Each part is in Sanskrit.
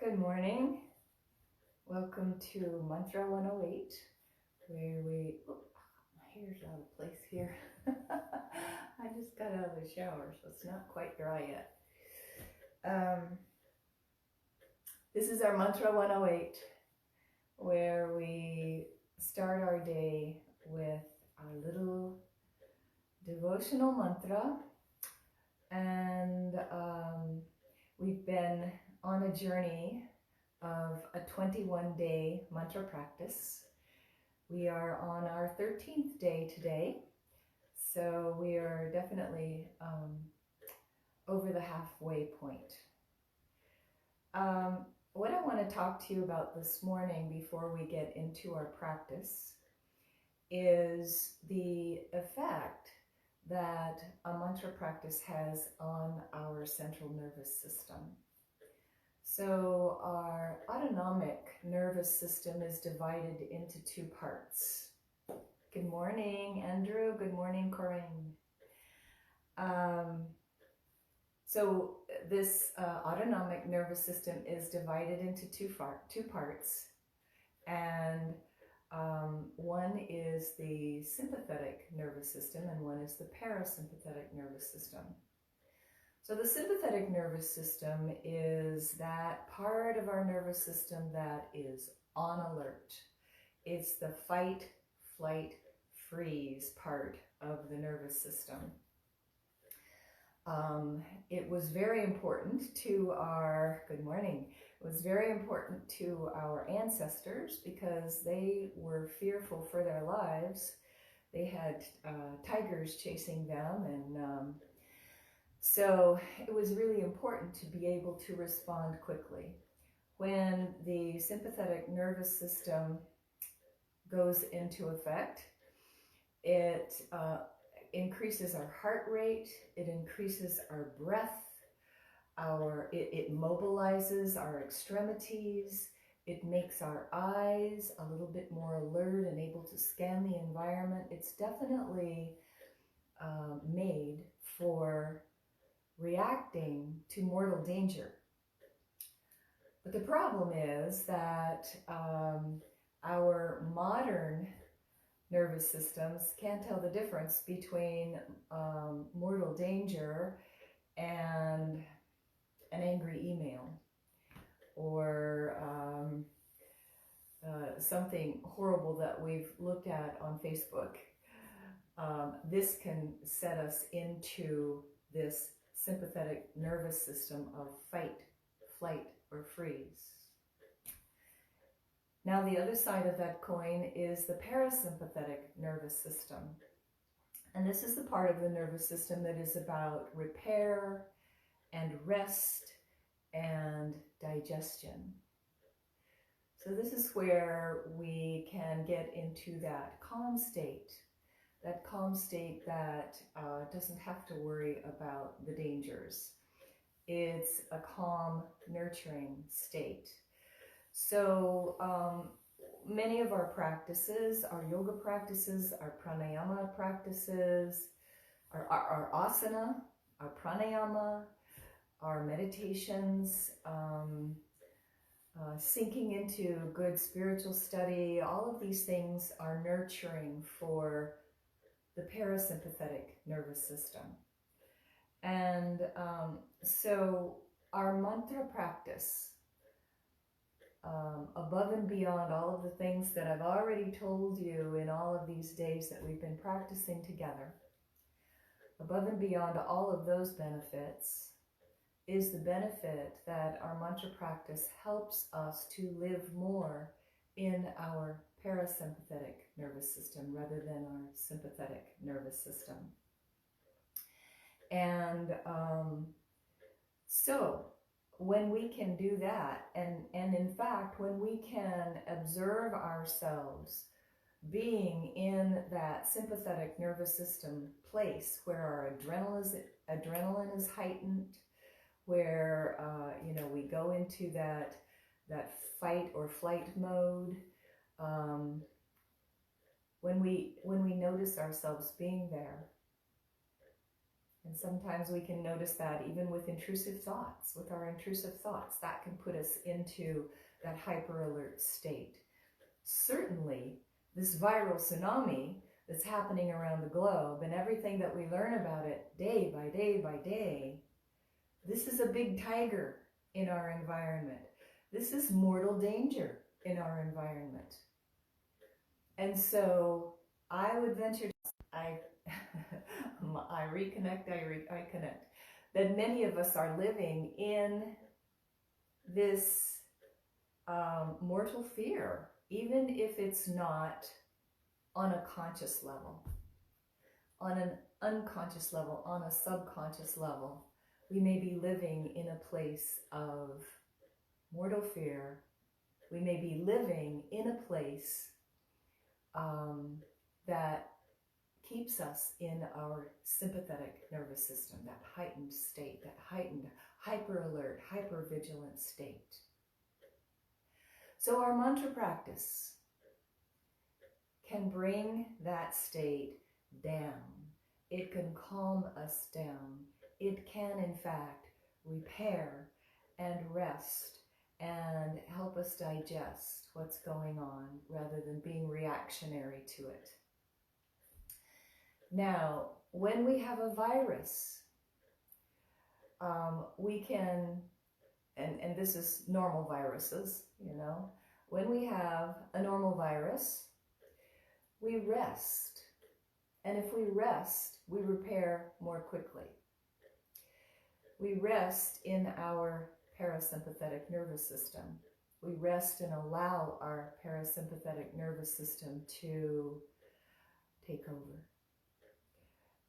Good morning. Welcome to Mantra 108, where my hair's out of place here. I just got out of the shower, so it's not quite dry yet. This is our Mantra 108, where we start our day with a little devotional mantra, and we've been on a journey of a 21-day mantra practice. We are on our 13th day today, so we are definitely over the halfway point. What I want to talk to you about this morning before we get into our practice is the effect that a mantra practice has on our central nervous system. So our autonomic nervous system is divided into two parts. Good morning, Andrew. Good morning, Corinne. So this autonomic nervous system is divided into two parts, and one is the sympathetic nervous system and one is the parasympathetic nervous system. So the sympathetic nervous system is that part of our nervous system that is on alert. It's the fight, flight, freeze part of the nervous system. It was very important to our, good morning, it was very important to our ancestors because they were fearful for their lives. They had tigers chasing them, and so it was really important to be able to respond quickly. When the sympathetic nervous system goes into effect, it increases our heart rate, it increases our breath, it mobilizes our extremities, it makes our eyes a little bit more alert and able to scan the environment. It's definitely made for reacting to mortal danger. But the problem is that our modern nervous systems can't tell the difference between mortal danger and an angry email or something horrible that we've looked at on Facebook. This can set us into this sympathetic nervous system of fight, flight, or freeze. Now the other side of that coin is the parasympathetic nervous system. And this is the part of the nervous system that is about repair and rest and digestion. So this is where we can get into that calm state that doesn't have to worry about the dangers. It's a calm, nurturing state. So many of our practices, our yoga practices, our pranayama practices, our asana, our pranayama, our meditations, sinking into good spiritual study, all of these things are nurturing for the parasympathetic nervous system. And so our mantra practice, above and beyond all of the things that I've already told you in all of these days that we've been practicing together, above and beyond all of those benefits is the benefit that our mantra practice helps us to live more in our parasympathetic nervous system rather than our sympathetic nervous system. And so when we can do that, and in fact, when we can observe ourselves being in that sympathetic nervous system place where our adrenaline is heightened, where we go into that fight or flight mode, when we notice ourselves being there, And sometimes we can notice that even with intrusive thoughts, with our intrusive thoughts, that can put us into that hyper alert state. Certainly, this viral tsunami that's happening around the globe and everything that we learn about it day by day by day, this is a big tiger in our environment. This is mortal danger in our environment. And so I would venture, I reconnect, I connect, that many of us are living in this mortal fear, even if it's not on a conscious level, on an unconscious level, on a subconscious level. We may be living in a place of mortal fear. We may be living in a place that keeps us in our sympathetic nervous system, that heightened state, that heightened hyper alert, hyper vigilant state. So our mantra practice can bring that state down. It can calm us down. It can, in fact, repair and rest and help us digest what's going on rather than being reactionary to it. Now, when we have a virus, we can, and this is normal viruses, you know, when we have a normal virus, we rest. And if we rest, we repair more quickly. We rest in our parasympathetic nervous system. We rest and allow our parasympathetic nervous system to take over.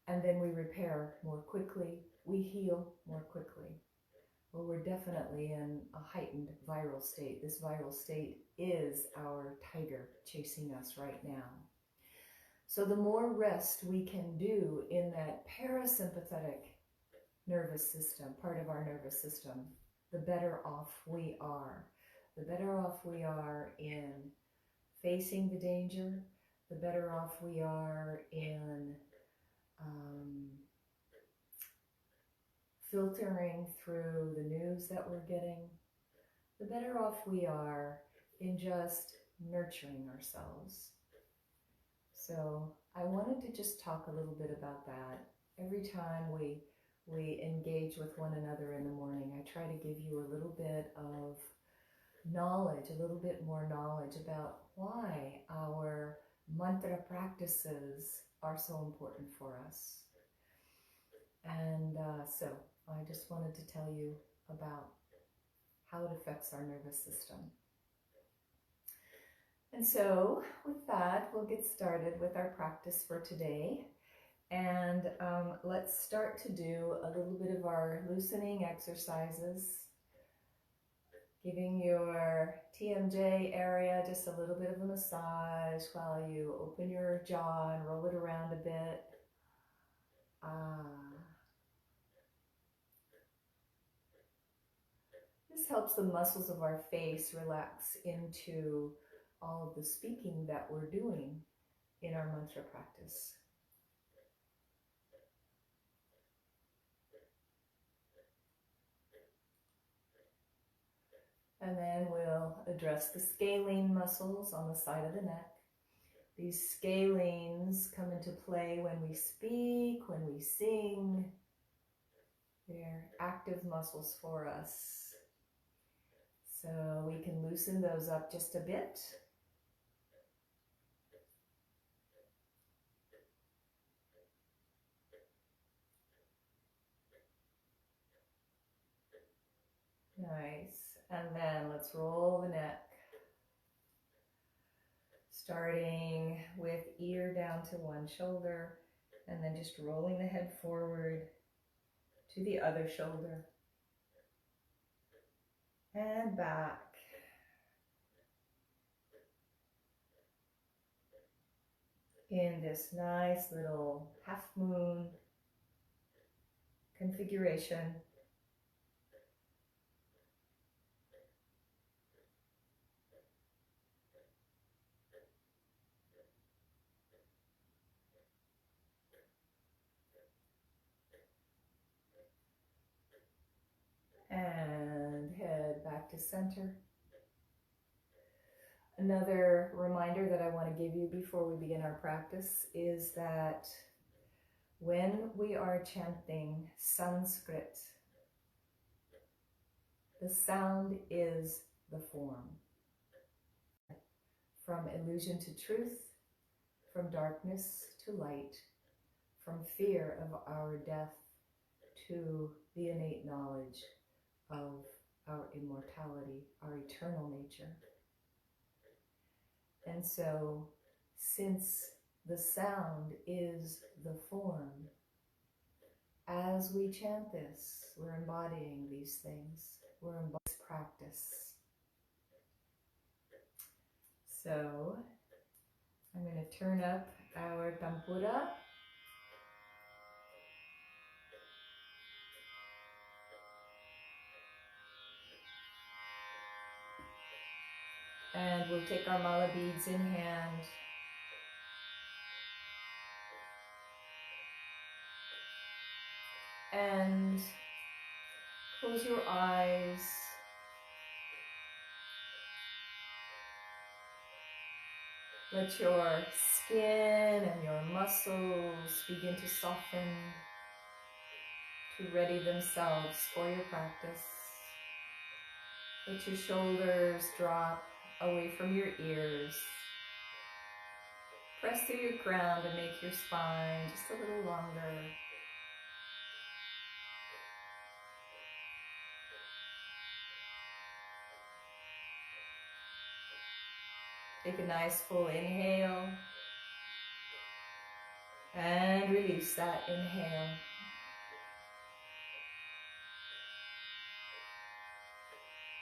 And then we repair more quickly. We heal more quickly. Well, we're definitely in a heightened viral state. This viral state is our tiger chasing us right now. So the more rest we can do in that parasympathetic nervous system, part of our nervous system, the better off we are. The better off we are in facing the danger, the better off we are in filtering through the news that we're getting, the better off we are in just nurturing ourselves. So I wanted to just talk a little bit about that. Every time we engage with one another in the morning, I try to give you a little bit of knowledge, a little bit more knowledge about why our mantra practices are so important for us. And so I just wanted to tell you about how it affects our nervous system. And so with that, we'll get started with our practice for today. And let's start to do a little bit of our loosening exercises, giving your TMJ area just a little bit of a massage while you open your jaw and roll it around a bit. This helps the muscles of our face relax into all of the speaking that we're doing in our mantra practice. And then we'll address the scalene muscles on the side of the neck. These scalenes come into play when we speak, when we sing. They're active muscles for us. So we can loosen those up just a bit. Nice. And then let's roll the neck. Starting with ear down to one shoulder, and then just rolling the head forward to the other shoulder. And back. In this nice little half moon configuration. to center. Another reminder that I want to give you before we begin our practice is that when we are chanting Sanskrit, the sound is the form. From illusion to truth, from darkness to light, from fear of our death to the innate knowledge of our immortality, our eternal nature. And so, since the sound is the form, as we chant this, we're embodying these things. We're embodying this practice. So, I'm going to turn up our tampura. And we'll take our mala beads in hand. And close your eyes. Let your skin and your muscles begin to soften, to ready themselves for your practice. Let your shoulders drop away from your ears. Press through your crown to make your spine just a little longer. Take a nice full inhale and release that inhale.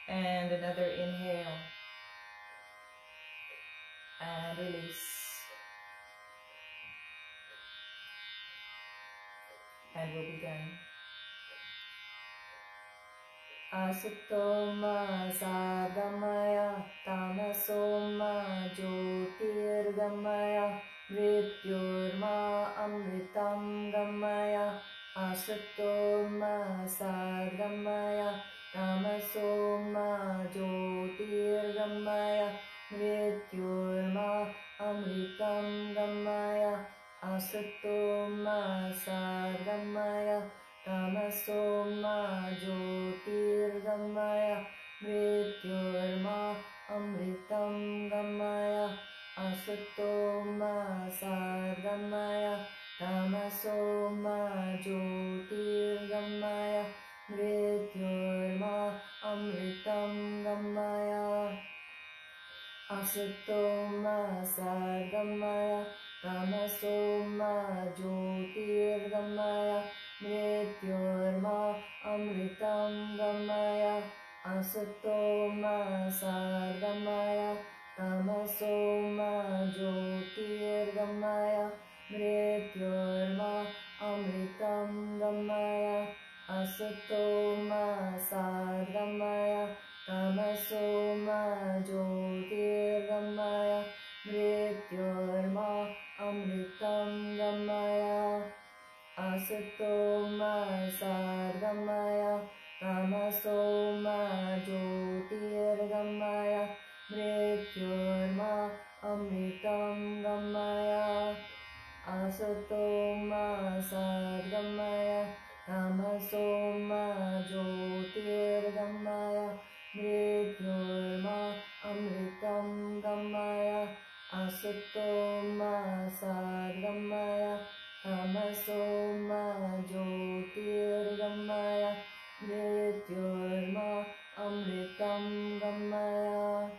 And another inhale and release. And we'll begin. Asato Mā Sadgamaya, Tamaso Mā Jyotir Gamaya, Mṛtyormā Amṛtaṁ Gamaya. Asato Mā Sadgamaya, Tamaso Mā Jyotir Gamaya, Mṛtyormā Amṛtaṁ Gamaya. Asato Mā Sadgamaya, Tamaso Mā Jyotir Gamaya, Mṛtyormā Amṛtaṁ Gamaya. Asato Mā Sadgamaya, Tamaso Mā Jyotir Gamaya, Mṛtyormā Amṛtaṁ Gamaya. Asato Mā Sadgamaya, Tamaso Mā Jyotir Gamaya, Mṛtyormā Amṛtaṁ Gamaya. Asato Mā Sadgamaya, Tamaso Mā Jyotir Gamaya, Mṛtyormā Amṛtaṁ Gamaya. Asato Mā Sadgamaya, Tamaso Mā Jyotir Gamaya, Mṛtyormā Amṛtaṁ Gamaya. Asato Mā Sadgamaya, Tamaso Mā Jyotir Gamaya, Mṛtyormā Amṛtaṁ Gamaya. Asato Mā Sadgamaya, Tamaso Mā Jyotir Gamaya, Mṛtyormā Amṛtaṁ Gamaya. Asato Mā Sadgamaya, Tamaso Mā Jyotir Gamaya, Mṛtyormā Amṛtaṁ Gamaya.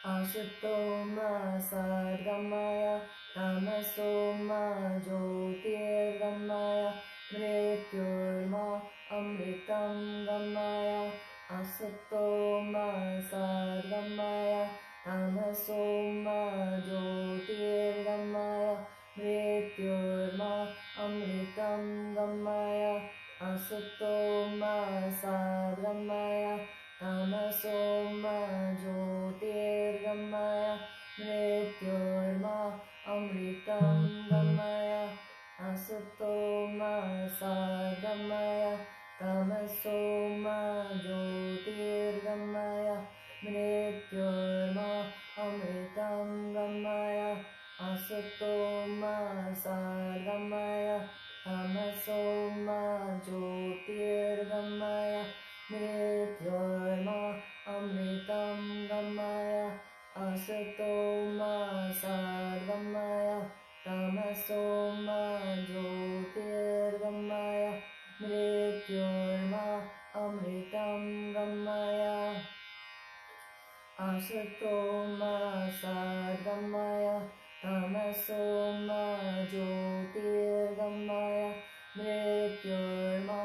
Asato Mā Sadgamaya, Tamaso Mā Jyotir Gamaya, Mṛtyormā Amṛtaṁ Gamaya. Asato Mā Sadgamaya, Tamaso Mā Jyotir Gamaya, Mṛtyormā Amṛtaṁ Gamaya. Asato Mā Sadgamaya, Tamaso Mā Jyotir Gamaya, Mṛtyormā Amṛtaṁ Gamaya. Asato Mā Sadgamaya, Tamaso Mā Jyotir Asato Mā Sadgamaya, Tamaso Mā Jyotir Gamaya, Mṛtyormā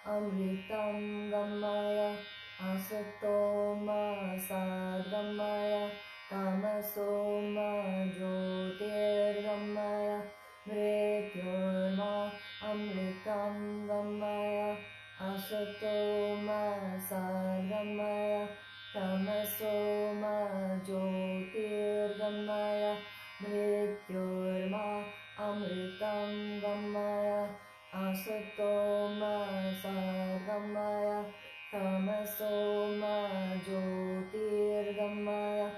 Amṛtaṁ Gamaya. Asato Mā Sadgamaya, Tamaso Mā Jyotir Gamaya, Mṛtyormā Amṛtaṁ Gamaya. Asato Mā Sadgamaya, Tamaso Mā Jyotir Gamaya, Mṛtyormā Amṛtaṁ Gamaya. Asato Mā Sadgamaya, Tamaso Mā Jyotir Gamaya,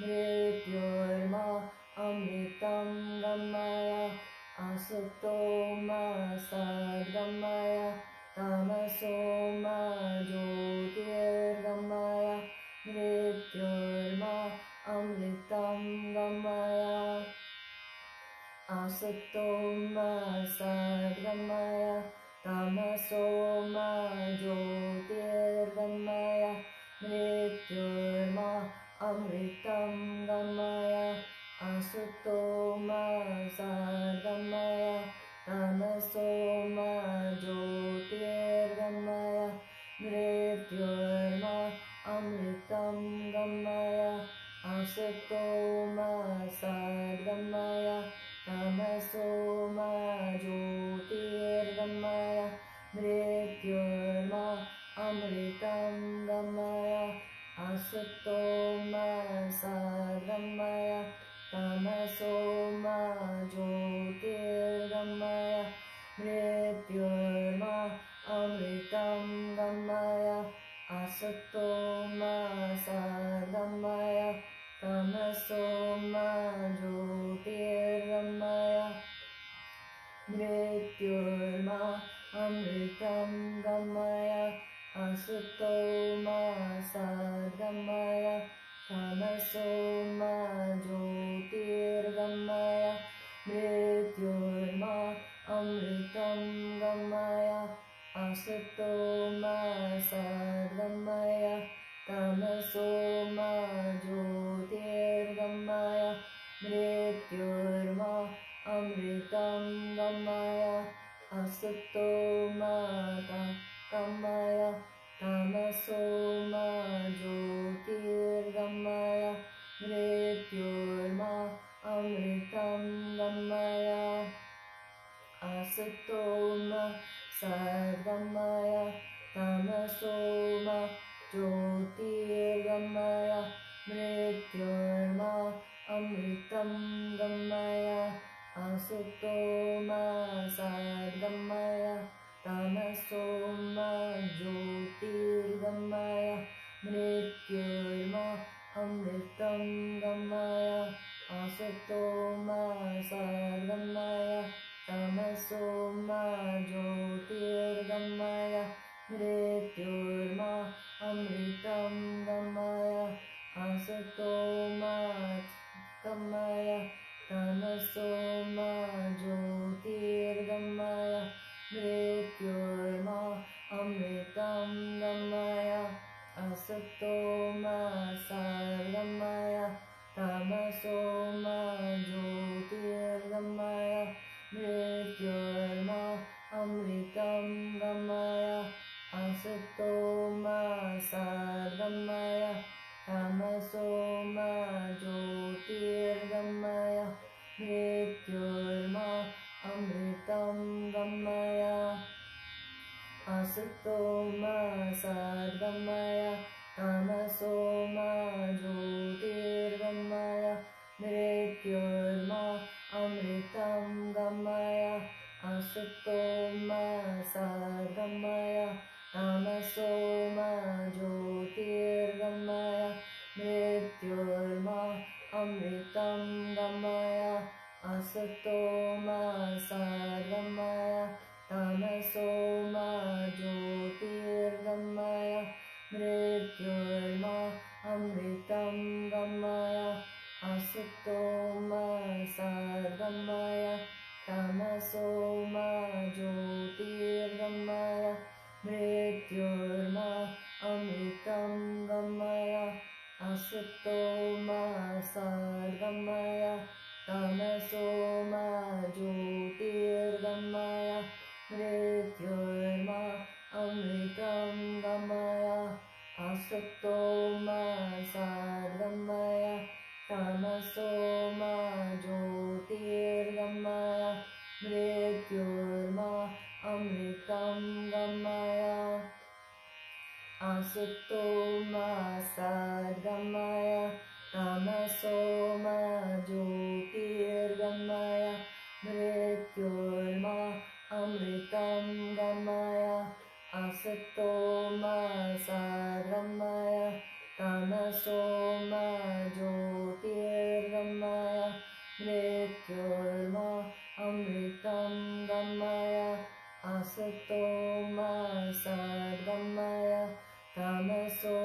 Mṛtyormā Amṛtaṁ Gamaya. Asato Mā Sadgamaya, Tamaso Mā Jyotir Gamaya, Mṛtyormā Amṛtaṁ Gamaya. Asato Mā Sadgamaya, Tamaso Mā Jyotir Gamaya, Mṛtyormā Amṛtaṁ Gamaya. Asato Mā Sadgamaya, Tamaso Mā Jyotir Gamaya, Mṛtyormā Amṛtaṁ Gamaya. Asato Mā Sadgamaya, Tamaso Mā Jyotir Gamaya, Mṛtyormā Amṛtaṁ Gamaya. Asato Mā Sadgamaya, Tamaso Mā Jyotir Gamaya, Mṛtyormā Amṛtaṁ Gamaya. Asato Mā Sadgamaya, Tamaso Mā Jyotir Gamaya, Mṛtyormā Amṛtaṁ Gamaya. Asato Mā Sadgamaya, Tamaso Mā Jyotir Gamaya, Mṛtyormā Amṛtaṁ Gamaya. Asato Mā Sadgamaya, Tamaso Mā Jyotir Gamaya, Mṛtyormā Amṛtaṁ Gamaya. Asato Mā Sadgamaya, Tamaso Mā Jyotir Gamaya, Mṛtyormā Amṛtaṁ Gamaya. Asato Mā Sadgamaya, Tamaso Mā Jyotir Gamaya, Mṛtyormā Amṛtaṁ Gamaya. Asato Mā Sadgamaya, Tamaso Mā Jyotir Gamaya, Mṛtyormā Amṛtaṁ Gamaya. Asato Mā Sadgamaya, Tamaso Mā Jyotir Gamaya, Mṛtyormā Amṛtaṁ Gamaya. Asato Mā Sadgamaya, Tamaso Mā Jyotir Gamaya, Mṛtyormā Amṛtaṁ Gamaya. Asato Mā Sadgamaya, Tamaso Mā Jyotir Gamaya, Mṛtyormā Amṛtaṁ Gamaya. Asato Mā Sadgamaya, Tamaso Mā Jyotir Gamaya, Mṛtyormā Amṛtaṁ Gamaya. Asato Mā Sadgamaya, Tamaso Mā Jyotir Gamaya, Mṛtyormā Amṛtaṁ Gamaya. Asato Mā Sadgamaya, Tamaso Mā Jyotir Gamaya, Mṛtyormā Amṛtaṁ Gamaya. Asato Mā Sadgamaya, Tamaso Mā Jyotir Gamaya, Mṛtyormā Amṛtaṁ Gamaya. Asato Mā Sadgamaya, Tamaso Mā Jyotir Gamaya, Mṛtyormā Amṛtaṁ Gamaya. Asato Asato Mā Sadgamaya, Tamaso Mā Jyotir Gamaya, Mṛtyormā Amṛtaṁ Gamaya. Asato Mā Sadgamaya, Tamaso Mā Jyotir Gamaya, Mṛtyormā Amṛtaṁ Gamaya. Asato Mā Sadgamaya, Tamaso Mā Jyotir Gamaya, Mṛtyormā Amṛtaṁ Gamaya. Asato Mā Sadgamaya, Tamaso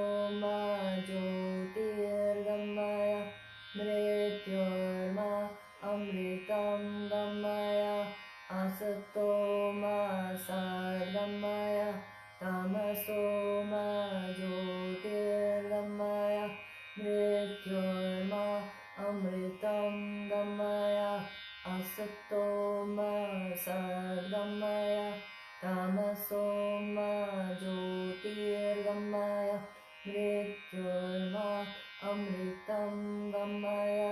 Mā Jyotir Gamaya, Mṛtyormā Amṛtaṁ Gamaya. Asato Mā Sadgamaya, Tamaso Mā Jyotir Gamaya, Mṛtyormā Amṛtaṁ Gamaya. Asato Mā Sadgamaya, Tamaso Mā Jyotir Gamaya, Mṛtyormā Amṛtaṁ Gamaya.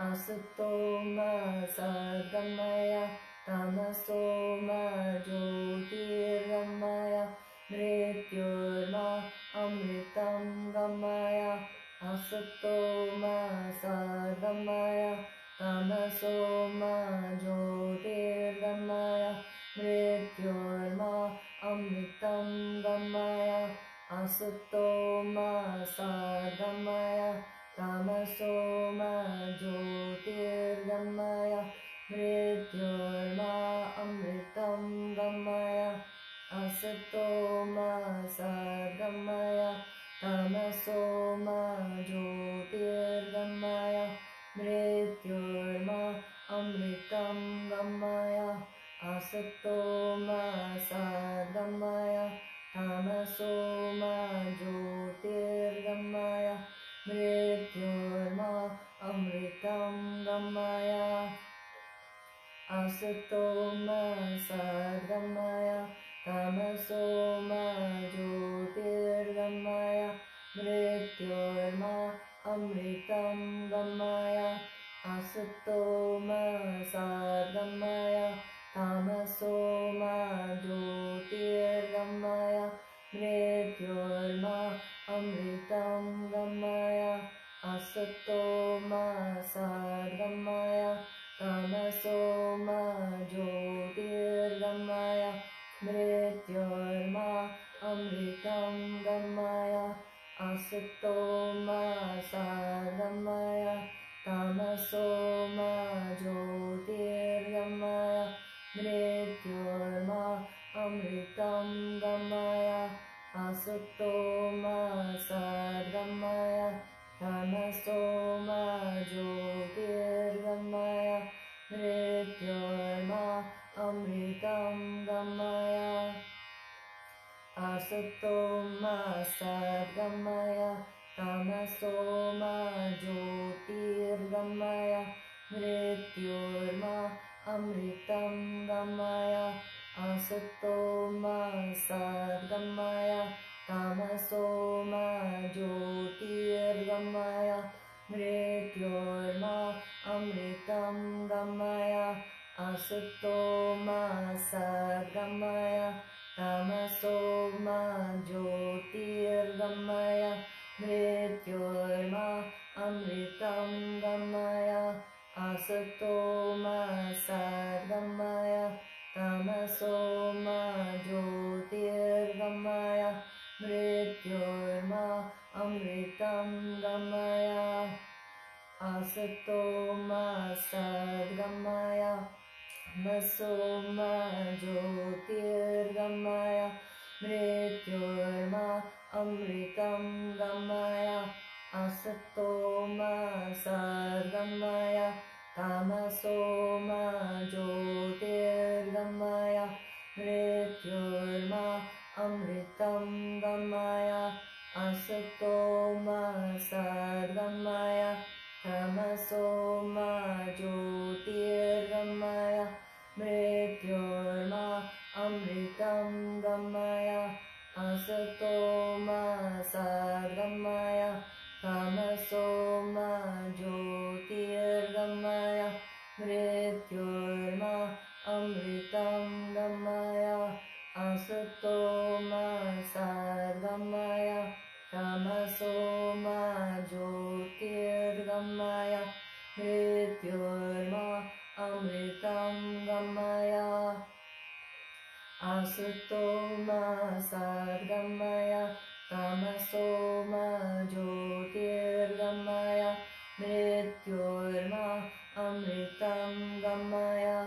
Asato Mā Sadgamaya, Tamaso Mā Jyotir Gamaya, Mṛtyormā Amṛtaṁ Gamaya. Asato Mā Sadgamaya, Tamaso Mā Jyotir Gamaya, Mṛtyormā Amṛtaṁ Gamaya. Asato Mā Sadgamaya, Tamaso Mā Jyotir Gamaya, Mṛtyormā Amṛtaṁ Gamaya. Asato Mā Sadgamaya, Tamaso Mā Jyotir Gamaya, Mṛtyormā Amṛtaṁ Gamaya. Asato Mā Sadgamaya, Tamaso Mā Jyotir Gamaya, Mṛtyormā Amṛtaṁ Gamaya. Asato Mā Sadgamaya, Tamaso Mā Jyotir Gamaya, Mṛtyormā Amṛtaṁ Gamaya. Asato Mā Sadgamaya, Tamaso Mā Jyotir Gamaya, Mṛtyormā Amṛtaṁ Gamaya. Asato Mā Sadgamaya, Tamaso Mā Jyotir Gamaya, Mṛtyormā Amṛtaṁ Gamaya. Asato Mā Sadgamaya, Tamaso Mā Jyotir Gamaya, Mṛtyormā Amṛtaṁ Gamaya. Asato Mā Sadgamaya, Tamaso Mā Jyotir Gamaya, Mṛtyormā Amṛtaṁ Gamaya. Asato Mā Sadgamaya, Tamaso Mā Jyotir Gamaya, Mṛtyormā Amṛtaṁ Gamaya. Asato Mā Sadgamaya, Tamaso Mā Jyotir Gamaya, Mṛtyormā Amṛtaṁ Gamaya. Asato Mā Sadgamaya, Tamaso Mā Jyotir Gamaya, Mṛtyormā Amṛtaṁ Gamaya. Asato Mā Sadgamaya, Tamaso Mā Jyotir Gamaya, Mṛtyormā Amṛtaṁ Gamaya. Asato Mā Sadgamaya, Tamaso Mā Jyotir Gamaya, Mṛtyormā Amṛtaṁ Gamaya. Asato Mā Sadgamaya, Tamaso Mā Jyotir Gamaya, Mṛtyormā Amṛtaṁ Gamaya. Asato Mā Sadgamaya, Tamaso Mā Jyotir Gamaya, Mṛtyormā Amṛtaṁ Gamaya. Asato Mā Sadgamaya, Tamaso Mā Jyotir Gamaya, Mṛtyormā Amṛtaṁ Gamaya. Asato Mā Sadgamaya, Tamaso Mā Jyotir Gamaya, Mṛtyormā Amṛtaṁ Gamaya. Asato Mā Sadgamaya, Tamaso Mā Jyotir Gamaya, Mṛtyormā Amṛtaṁ Gamaya.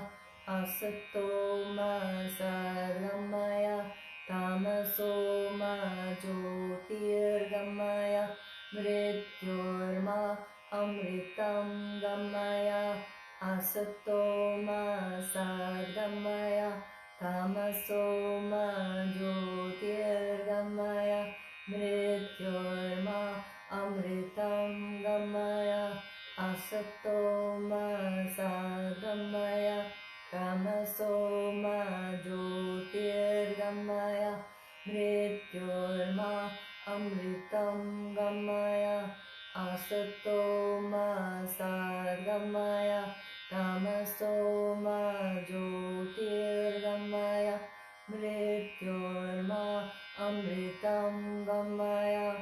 Asato Mā Sadgamaya, Tamaso Mā Jyotir Gamaya, Mṛtyormā Amṛtaṁ Gamaya. Asato Mā Sadgamaya, Tamaso Mā Jyotir Gamaya, Mṛtyormā Amṛtaṁ Gamaya. Asato Mā Sadgamaya, Tamaso Mā Jyotir Gamaya, Mṛtyormā Amṛtaṁ Gamaya. Asato Mā Sadgamaya, Tamaso Mā Jyotir Gamaya, Mṛtyormā Amṛtaṁ Gamaya.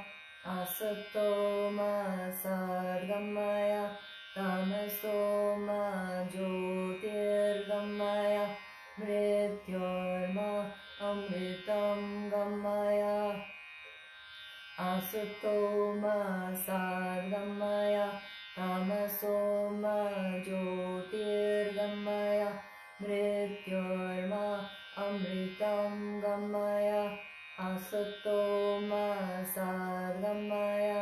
Asato Mā Sadgamaya, Tamaso Mā Jyotir Gamaya, Mṛtyormā Amṛtaṁ Gamaya. Asato Mā Sadgamaya, Tamaso Mā Jyotir Gamaya, Mṛtyormā Amṛtaṁ Gamaya. Asato Mā Sadgamaya,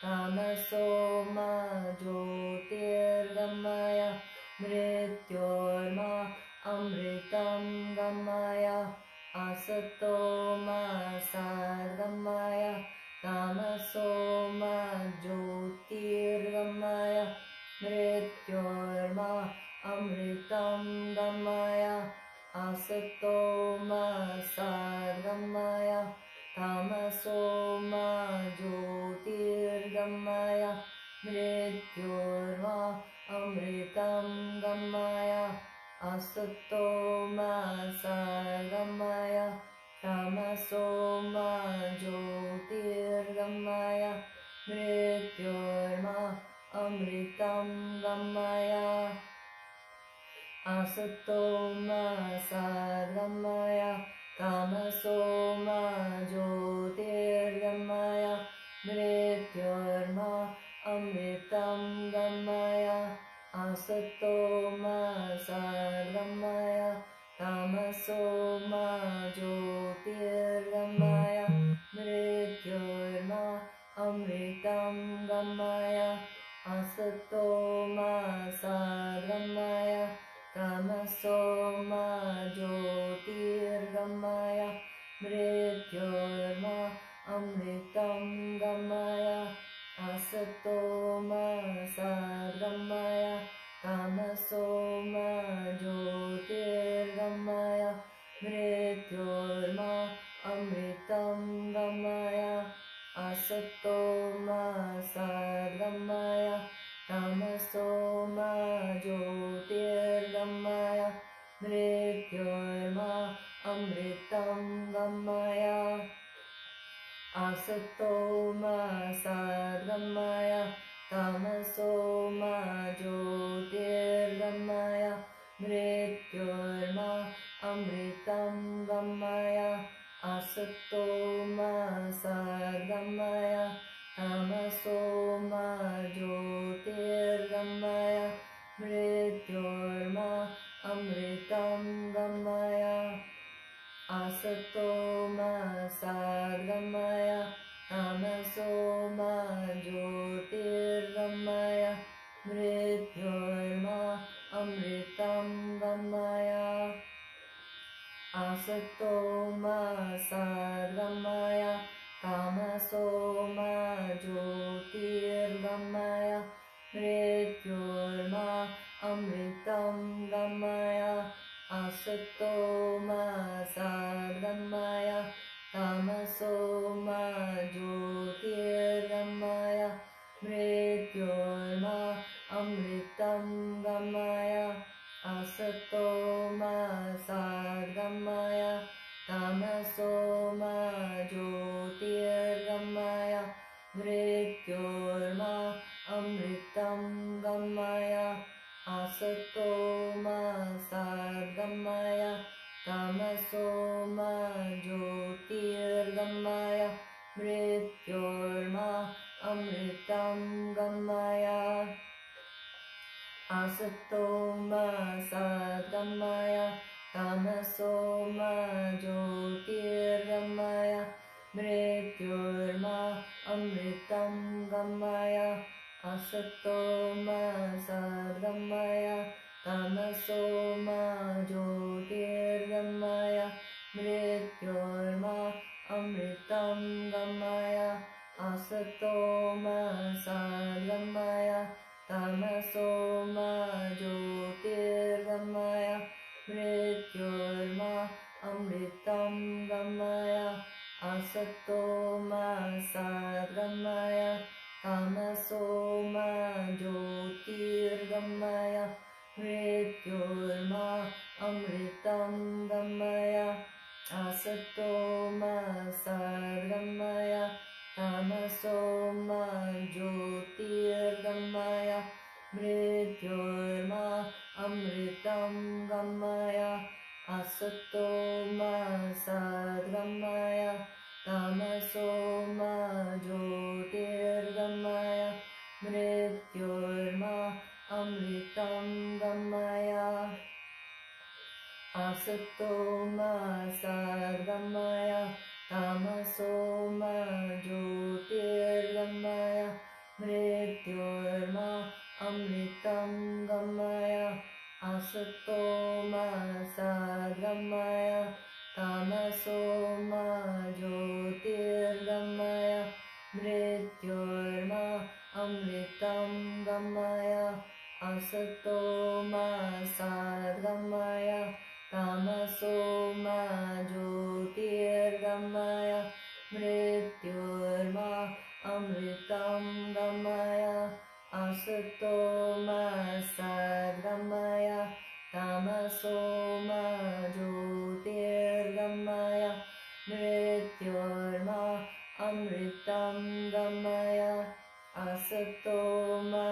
Tamaso Mā Jyotir Gamaya, Mṛtyormā Amṛtaṁ Gamaya. Asato Mā Sadgamaya, Tamaso Mā Jyotir Gamaya, Mṛtyormā Amṛtaṁ Gamaya. Asato Mā Sadgamaya, Tamaso Mā Jyotir Gamaya, Mṛtyormā Amṛtaṁ Gamaya. Asato Mā Sadgamaya, Tamaso Mā Jyotir Gamaya, Mṛtyormā Amṛtaṁ Gamaya. Asato Mā Sadgamaya, Tamaso Mā Jyotir Gamaya, Mṛtyormā Amṛtaṁ Gamaya. Asato Mā Sadgamaya, Tamaso Mā Jyotir Gamaya, Mṛtyormā Amṛtaṁ Gamaya. Asato Mā Sadgamaya, Tamaso Mā Jyotir Gamaya, Mṛtyormā Amṛtaṁ Gamaya. Asato Mā Sadgamaya, Tamaso Mā Jyotir Gamaya, Mṛtyormā Amṛtaṁ Gamaya. Asato Mā Sadgamaya, Tamaso Mā Jyotir Gamaya, Mṛtyormā Amṛtaṁ Gamaya. Asato Mā Sadgamaya, Tamaso Mā Jyotir Gamaya, Mṛtyormā Amṛtaṁ Gamaya. Asato Mā Sadgamaya, Tamaso Mā Jyotir Gamaya, Mṛtyormā Amṛtaṁ Gamaya. Asato Mā Sadgamaya, Tamaso Mā Jyotir Gamaya, Mṛtyormā Amṛtaṁ Gamaya. Asato Mā Sadgamaya, Tamaso Mā Jyotir Gamaya, Mṛtyormā Amṛtaṁ Gamaya. Asato Mā Sadgamaya, Tamaso Tamaso Mā Jyotir Mṛtyormā Amṛtaṁ Gamaya Asato Mā Sadgamaya Tamaso Mā Jyotir Mṛtyormā Amṛtaṁ Gamaya Asato Mā Sadgamaya Tamaso Mā Jyotir Mṛtyormā Amṛtaṁ Gamaya Asato Mā Sadgamaya Tamaso Mā Jyotir Mṛtyormā Amṛtaṁ Gamaya Asato Mā Sadgamaya Tamaso Mā Jyotir Mṛtyormā Amṛtaṁ Gamaya Asato Mā Sadgamaya Tamaso Mā Jyotir Mṛtyormā Amṛtaṁ Gamaya Asato Mā Sadgamaya Tamaso Mā Jyotir Mṛtyormā Amṛtaṁ Gamaya Asato Mā Sadgamaya Tamaso Mā Jyotir Mṛtyormā Amṛtaṁ Gamaya Asato Mā Sadgamaya Tamaso Mā Jyotir Mṛtyormā Amṛtaṁ Gamaya Asato Mā Sadgamaya Tamaso Mā Jyotir Mṛtyormā Amṛtaṁ Gamaya Asato Mā Sadgamaya Tamaso Mā Jyotir Mṛtyormā Amṛtaṁ Gamaya Asato Mā Sadgamaya Tamaso Mā Jyotir Mṛtyormā Amṛtaṁ Gamaya Asato Mā Sadgamaya Tamaso Mā Jyotir Mṛtyormā Amṛtaṁ Gamaya Asato Mā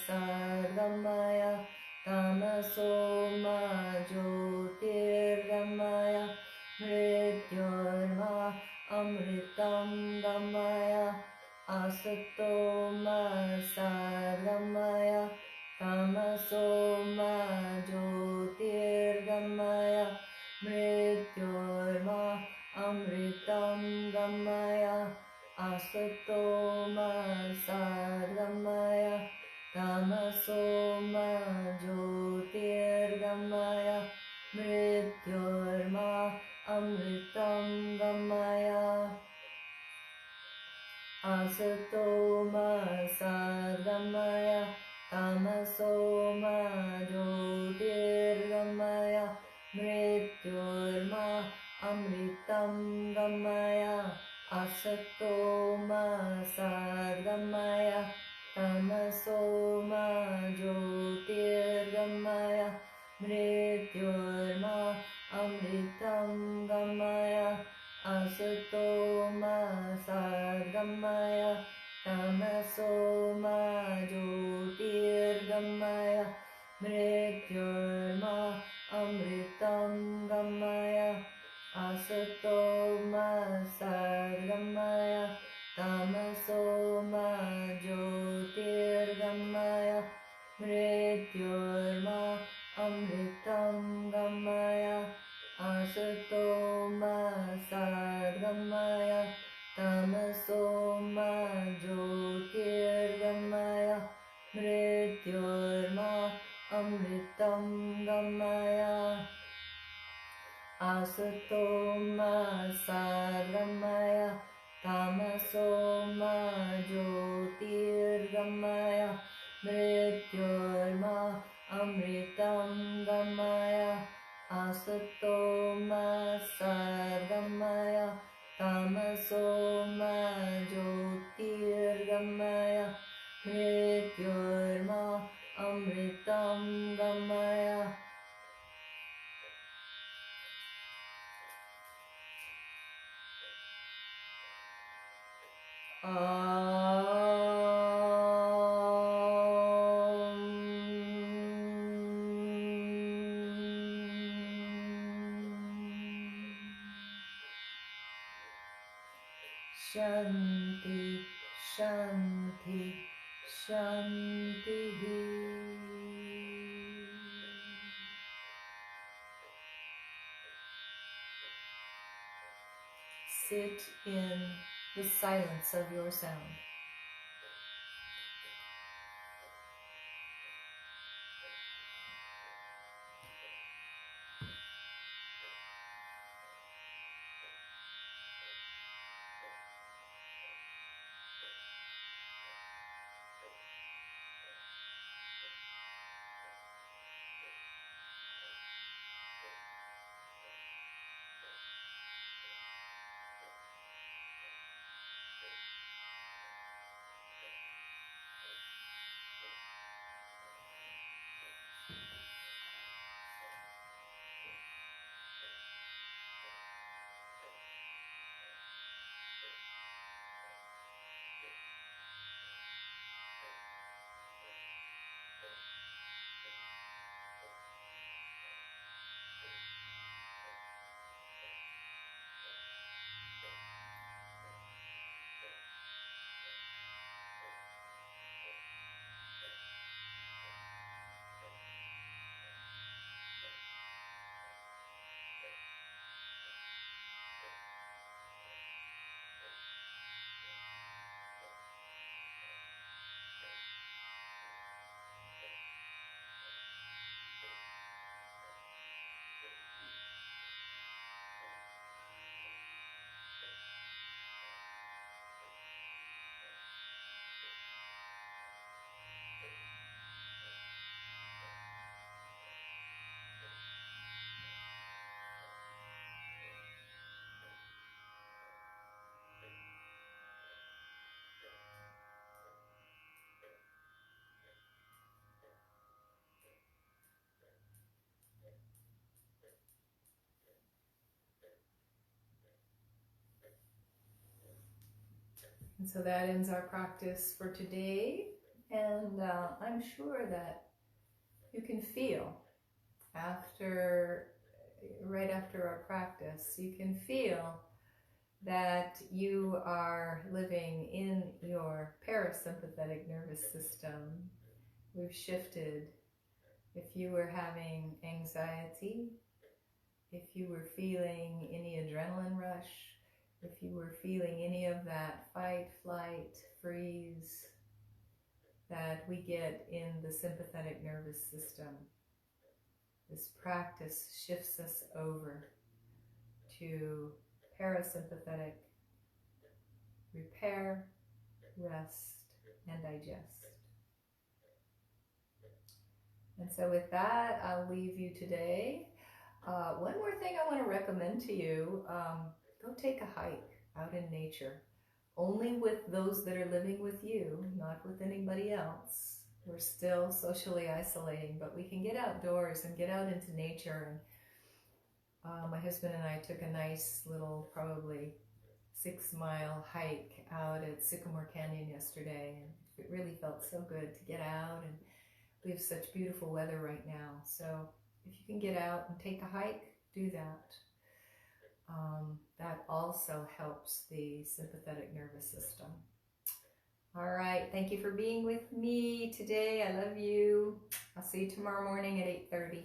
Sadgamaya Tamaso Mā Jyotir Mṛtyormā Amṛtaṁ Gamaya Asato Mā Sadgamaya Tamaso Mā Jyotir Mṛtyormā Amṛtaṁ Gamaya Asato Mā Sadgamaya Tamaso Mā Jyotir Mṛtyormā Amṛtaṁ Gamaya Asato Mā Sadgamaya Tamaso Mā Jyotir Mṛtyormā Amṛtaṁ Gamaya Asato Mā Sadgamaya Tamaso Mā Jyotir Mṛtyormā Amṛtaṁ Gamaya Asato Mā Sadgamaya Tamaso Mā Jyotir Mṛtyormā Amṛtaṁ Gamaya Asato Mā Sadgamaya Tamaso Mā Jyotir Mṛtyormā Amṛtaṁ Gamaya Asato Mā Sadgamaya Tamaso Mā Jyotir Mā Jyotir Gamaya Mṛtyormā Amṛtaṁ Gamaya. Shanti, Shanti, Shanti. Sit in the silence of your sound. And so that ends our practice for today. And I'm sure that you can feel right after our practice, you can feel that you are living in your parasympathetic nervous system. We've shifted. If you were having anxiety, if you were feeling any adrenaline rush, if you were feeling any of that fight, flight, freeze that we get in the sympathetic nervous system, this practice shifts us over to parasympathetic, repair, rest, and digest. And so with that, I'll leave you today. One more thing I want to recommend to you, go take a hike out in nature. Only with those that are living with you, not with anybody else. We're still socially isolating, but we can get outdoors and get out into nature. And my husband and I took a nice little, probably 6-mile hike out at Sycamore Canyon yesterday, and it really felt so good to get out, and we have such beautiful weather right now. So if you can get out and take a hike, do that. That also helps the sympathetic nervous system. All right, thank you for being with me today. I love you. I'll see you tomorrow morning at 8:30.